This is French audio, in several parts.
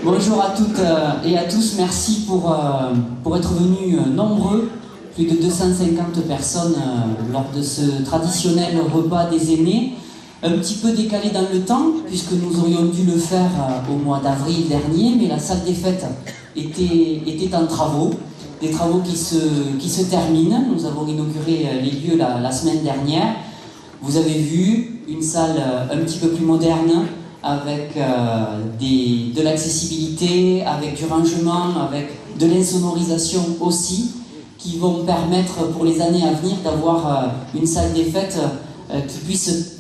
Bonjour à toutes et à tous, merci pour être venus nombreux, plus de 250 personnes lors de ce traditionnel repas des aînés, un petit peu décalé dans le temps, puisque nous aurions dû le faire au mois d'avril dernier, mais la salle des fêtes était en travaux, des travaux qui se terminent. Nous avons inauguré les lieux la semaine dernière. Vous avez vu une salle un petit peu plus moderne, avec de l'accessibilité, avec du rangement, avec de l'insonorisation aussi, qui vont permettre pour les années à venir d'avoir une salle des fêtes qui puisse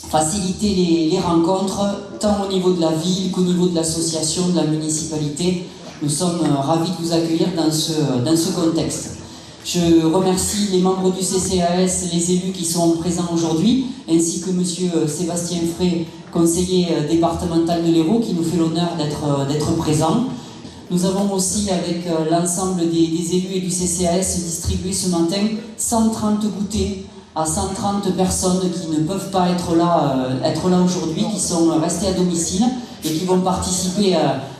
faciliter les rencontres, tant au niveau de la ville qu'au niveau de l'association, de la municipalité. Nous sommes ravis de vous accueillir dans ce contexte. Je remercie les membres du CCAS, les élus qui sont présents aujourd'hui, ainsi que M. Sébastien Frey, conseiller départemental de l'Hérault, qui nous fait l'honneur d'être présent. Nous avons aussi, avec l'ensemble des élus et du CCAS, distribué ce matin 130 goûters à 130 personnes qui ne peuvent pas être là aujourd'hui, qui sont restées à domicile et qui vont participer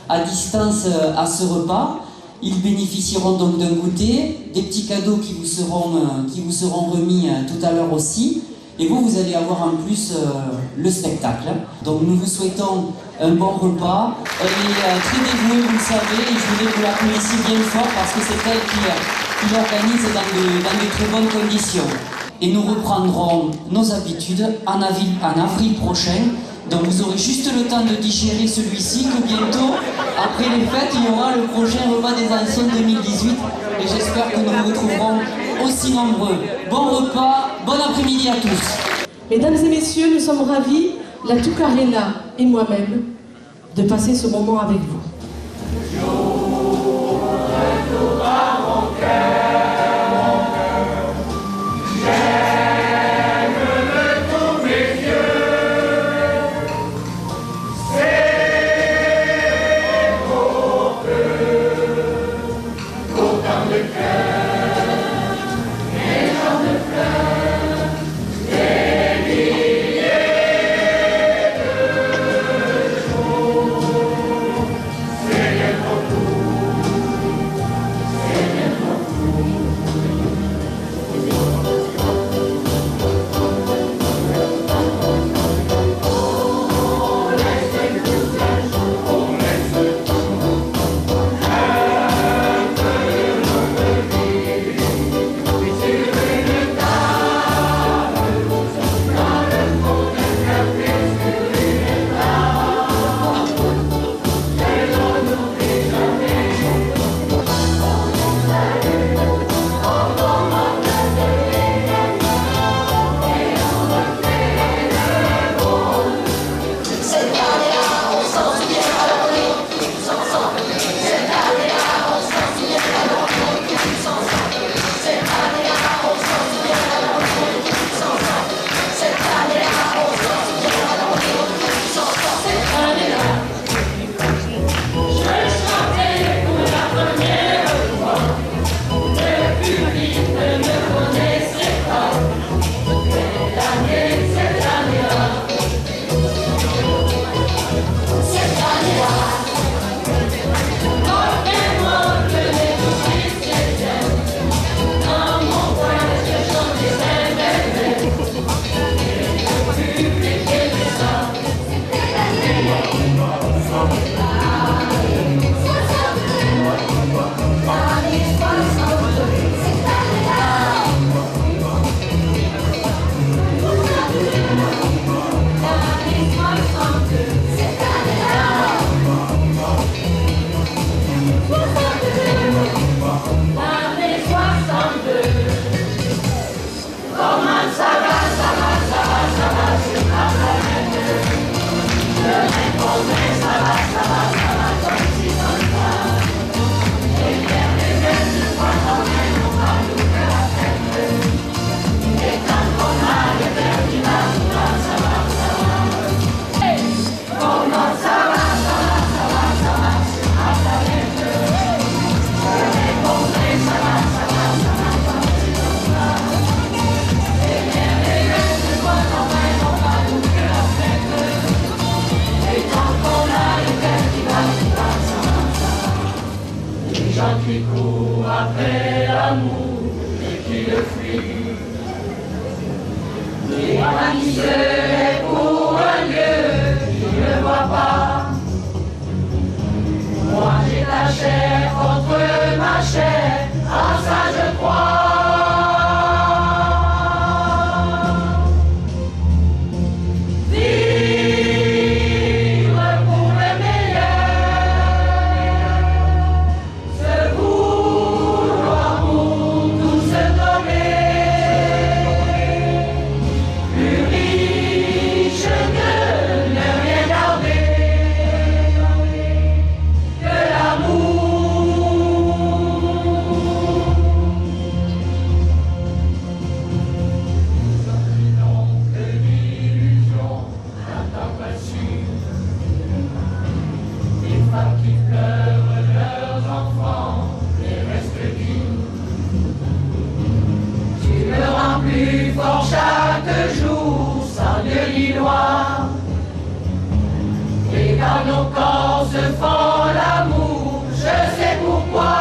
à distance à ce repas. Ils bénéficieront donc d'un goûter, des petits cadeaux qui vous seront remis tout à l'heure aussi. Et vous allez avoir en plus le spectacle. Donc nous vous souhaitons un bon repas. Elle est très dévouée, vous le savez, et je voulais que vous l'applaudissiez bien fort parce que c'est elle qui l'organise dans de très bonnes conditions. Et nous reprendrons nos habitudes en avril prochain. Donc vous aurez juste le temps de digérer celui-ci, que bientôt, après les fêtes, il y aura le prochain repas des anciens 2018. Et j'espère que nous vous retrouverons aussi nombreux. Bon repas, bon après-midi à tous. Mesdames et messieurs, nous sommes ravis, la Toucarena et moi-même, de passer ce moment avec vous. gens qui courent après l'amour et qui le fuient. Et qui serait pour un Dieu qui ne voit pas. Moi j'ai ta chair contre ma chair, à ça je crois. Chaque jour, sans Dieu ni loi. Et quand nos corps se font l'amour, je sais pourquoi.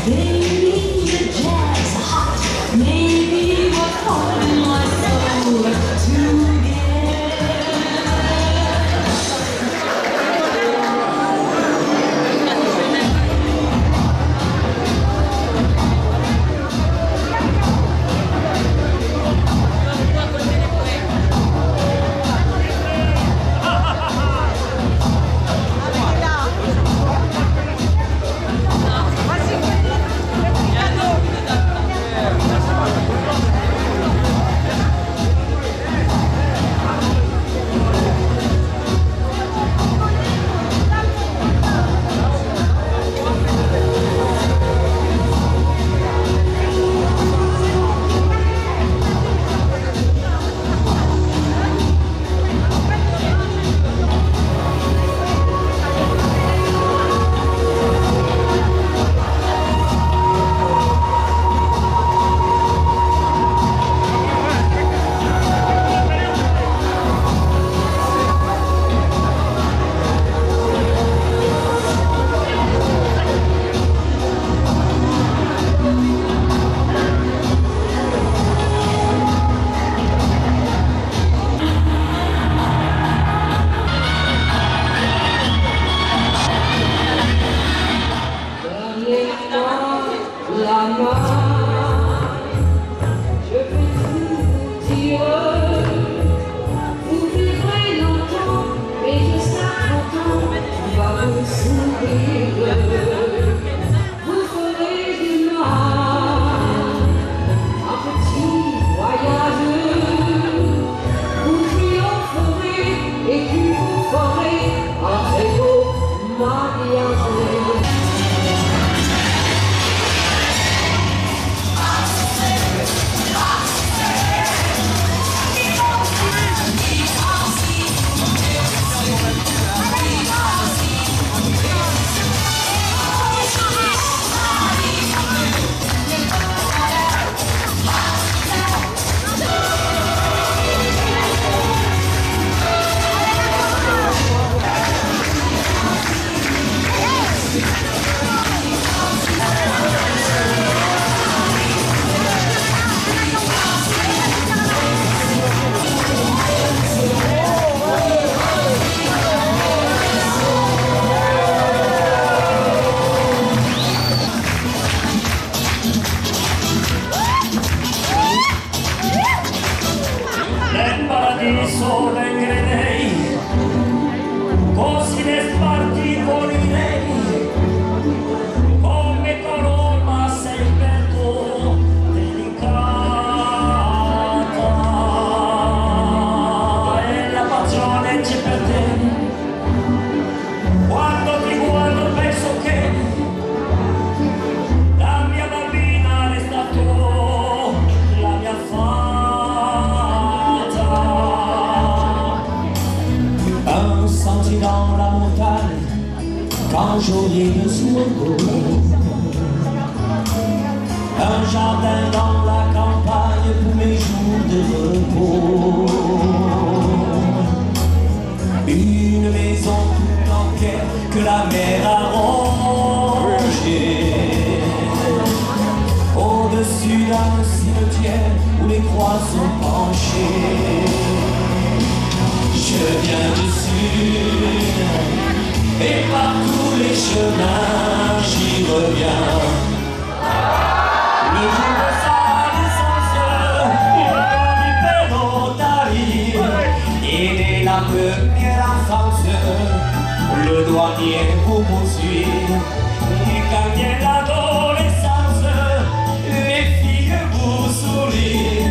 Baby, the jazz Tenez-moi la main. Je peux tout vous dire. Vous vivrez longtemps et jusqu'à 30 ans, on va vous sourire. Vous ferez du mal un petit voyage. Vous triompherez et puis vous ferez un très beau mariage. Dans la montagne, quand j'aurai le sourd, un jardin dans la campagne pour mes jours de repos, une maison toute en pierre que la mer a rongée, au-dessus d'un cimetière où les croix sont penchées. Je viens du sud et par tous les chemins j'y reviens. Le jour de sa naissance, le temps du père d'Italie, et dès la première enfance, le douanier vous poursuit. Et quand vient l'adolescence, les filles vous sourient.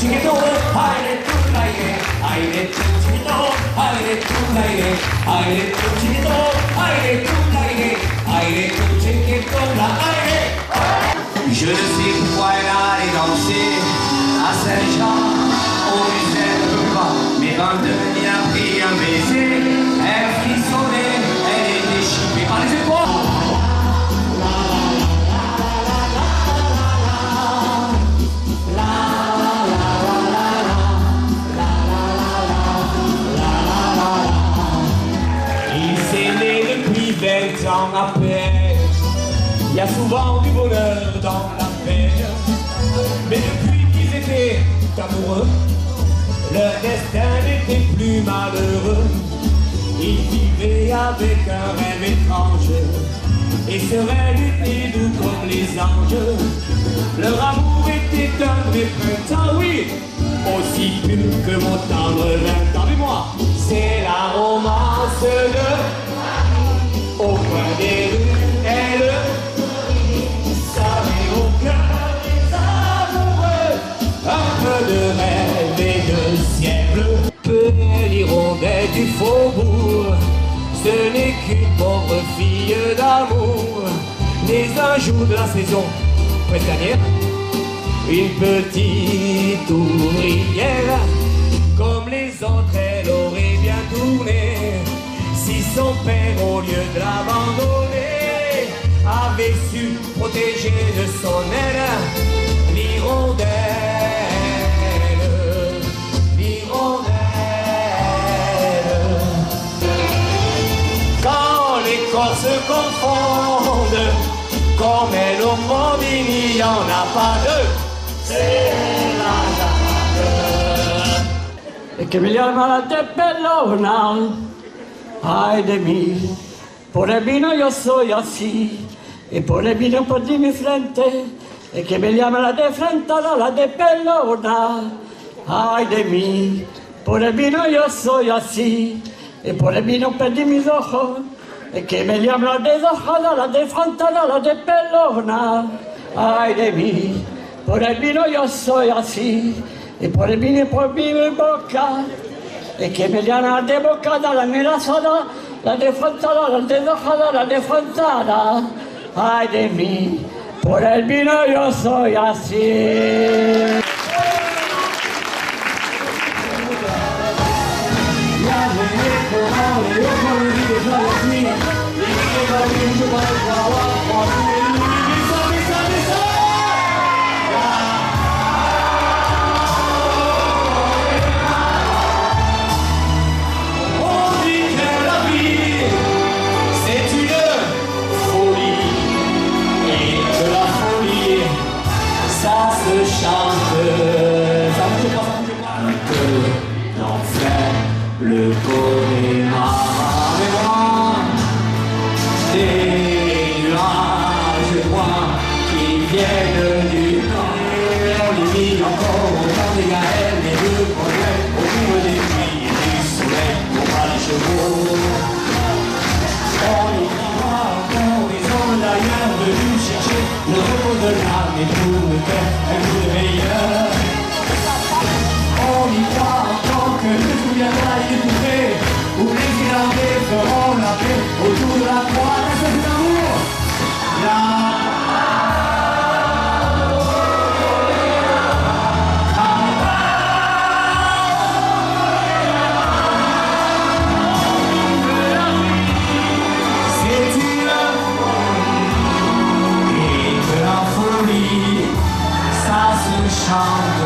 Chiquito, aire tu aire, aire tu chiquito, aire tu aire, aire tu chiquito, aire tu aire, aire tu chiquito, la aire. Je ne sais pourquoi elle allait danser à Saint-Jean, au musée de Boulevard, mais quand Denis a pris un baiser, elle frissonnait, elle était chippée par les épaules. À peine, il y a souvent du bonheur dans la peine, mais depuis qu'ils étaient amoureux, leur destin n'était plus malheureux. Ils vivaient avec un rêve étrange et seraient lutés doux comme les anges. Leur amour était un vrai printemps, oui, aussi pur que mon tendre vin. Entendez-moi, c'est la romance de au coin des rues, elle savait au cœur des amoureux un peu de rêve et de ciel bleu. Belle hirondelle du faubourg, ce n'est qu'une pauvre fille d'amour, née un jour de la saison printanière, une petite ouvrière, comme les autres elle aurait bien tourné. Si son père, au lieu de l'abandonner, avait su protéger de son aile l'hirondelle, l'hirondelle. Quand les corps se confondent, comme elle au monde, il n'y en a pas deux. C'est la che mi llama la bellona, ay de mí, por el vino yo soy así, y por el vino perdí mi frente, y que me llama la de frente, la de bellona, ay de mí, por el vino yo soy así, y por el vino perdí mis ojos, y que me llama la de ojos, la de frente, la de bellona, ay de mí, por el vino yo soy así, y por el vino por mi boca, y que me llama de boca, la mirazada, la defrontada, la desojada, la defrontada, ay de mí, por el vino yo soy así. Le cinéma mémoire des nuages noirs qui viennent du nord. On les mit encore au temps des Gaëls, les deux projets au bout des nuits et du soleil pour pas les chevaux. On y vivra encore des hommes d'ailleurs venus chercher le repos de l'âme et pour le faire un coup de meilleur. On y croit encore que le souviendra étouffé, où les Irlandais feront la paix autour de la croix de cet amour. C'est une et que la folie, ça se chante.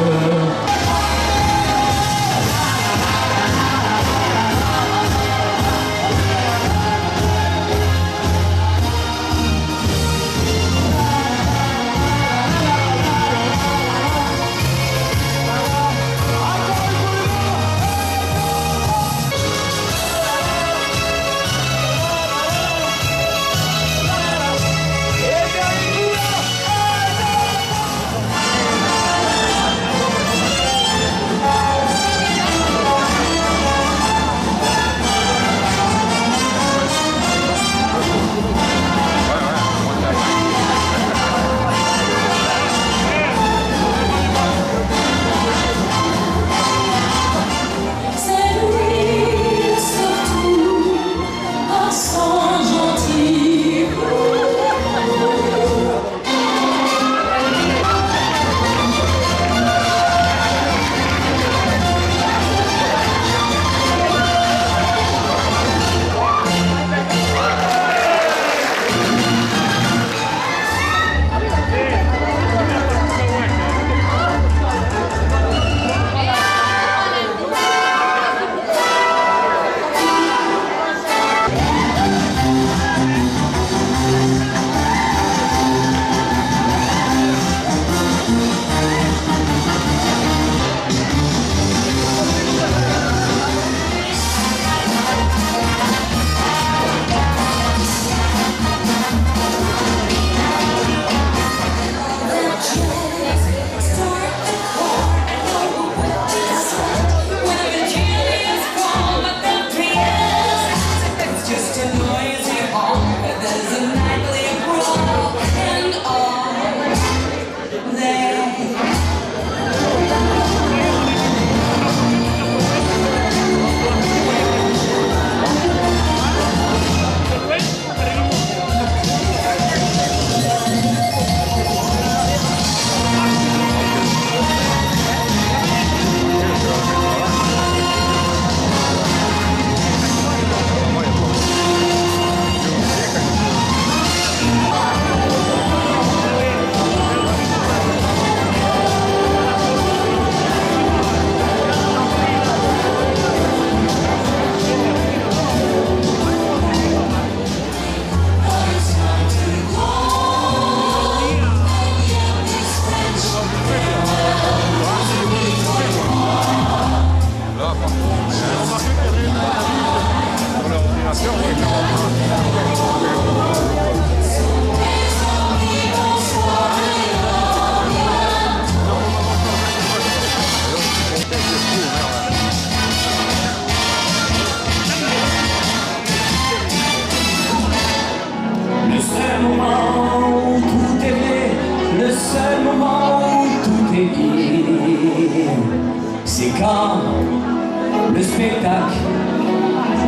spectacle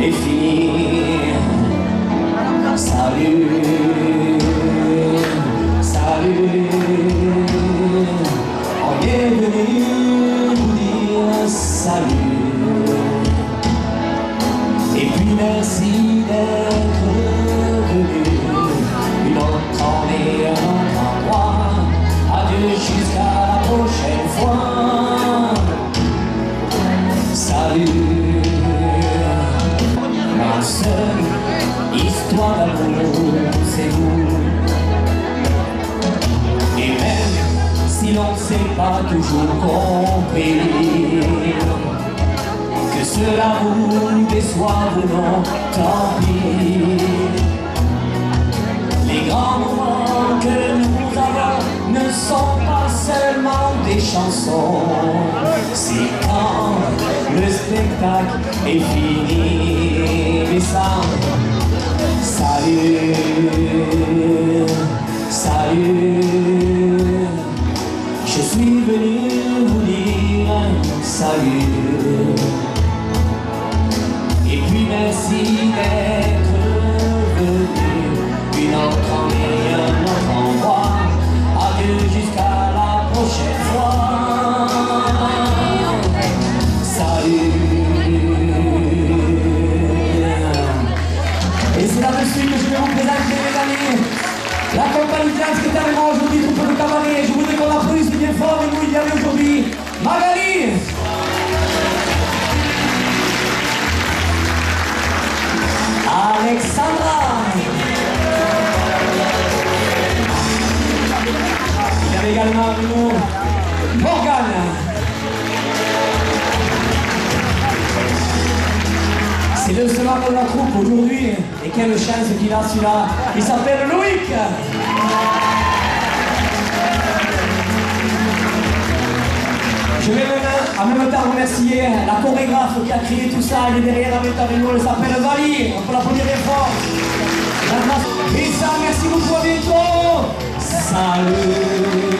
est fini. Salut, salut, on est venu vous dire salut. Et puis merci d'être venu, une autre année, un autre endroit. Adieu jusqu'à la prochaine fois. Salut, ma seule histoire d'amour, c'est vous. Et même si l'on ne s'est pas toujours compris, que cela vous déçoive ou non, tant pis. Les grands moments que nous avons ne sont pas seulement des chansons. C'est quand le spectacle est fini. Mais ça, salut, salut, je suis venu vous dire salut. Et puis merci d'être venu, une autre année, un autre endroit. Adieu jusqu'à la prochaine fois. Salut. Et c'est là-dessus que je vais vous présenter, mes amis, la compagnie dance qui est avec moi aujourd'hui, troupe de cabaret. Je voudrais qu'on applaudisse bien fort et nous y aller aujourd'hui. Magali, Alexandra, il y a également avec nous Morgane. C'est le seul membre de la troupe aujourd'hui, et quelle chance qu'il a celui-là, il s'appelle Loïc. Je vais en même temps remercier la chorégraphe qui a créé tout ça, elle est derrière avec nous, elle s'appelle Vali, on peut l'applaudir bien fort. Et ça, merci beaucoup, à bientôt. Salut.